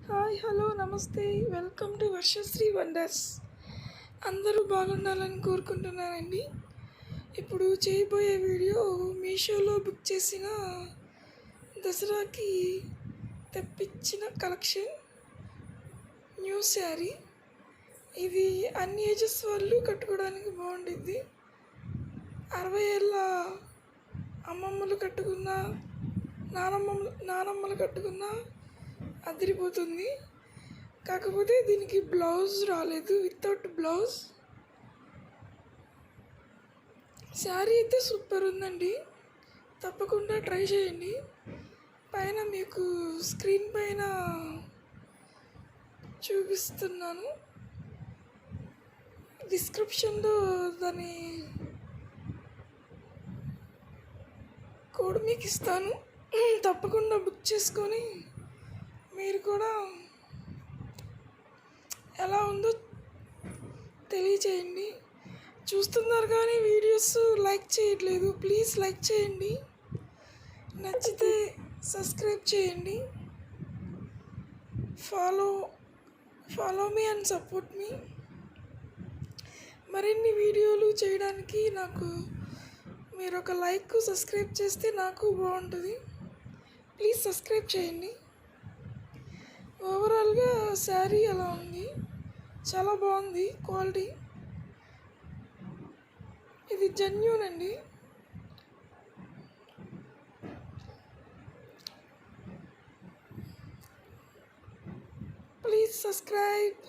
Hi hello నమస్తే welcome to Varshasri wonders. అందరూ బాగుండాలని కోరుకుంటున్నానండి. ఇప్పుడు చేయబోయే వీడియో మీషోలో బుక్ చేసిన దసరాకి తెప్పించిన కలెక్షన్ న్యూ శారీ. ఇది అన్ని ఏజెస్ వాళ్ళు కట్టుకోవడానికి బాగుంటుంది. 60 ఏళ్ళ అమ్మమ్మలు కట్టుకున్న, నానమ్మలు కట్టుకున్న అదిరిపోతుంది. కాకపోతే దీనికి బ్లౌజ్ రాలేదు, వితౌట్ బ్లౌజ్. శారీ అయితే సూపర్ ఉందండి, తప్పకుండా ట్రై చేయండి. పైన మీకు స్క్రీన్ పైన చూపిస్తున్నాను, డిస్క్రిప్షన్లో దాని కోడ్ మీకు ఇస్తాను. తప్పకుండా బుక్ చేసుకొని మీరు కూడా ఎలా ఉందో తెలియచేయండి. చూస్తున్నారు కానీ వీడియోస్ లైక్ చేయట్లేదు. ప్లీజ్ లైక్ చేయండి, నచ్చితే సబ్స్క్రైబ్ చేయండి. ఫాలో మీ అండ్ సపోర్ట్ మీ. మరిన్ని వీడియోలు చేయడానికి నాకు మీరు ఒక లైక్ సబ్స్క్రైబ్ చేస్తే నాకు బాగుంటుంది. ప్లీజ్ సబ్స్క్రైబ్ చేయండి. ఓవరాల్గా శారీ అలా ఉంది, చాలా బాగుంది క్వాలిటీ. ఇది జెన్యూన్ అండి. Please subscribe.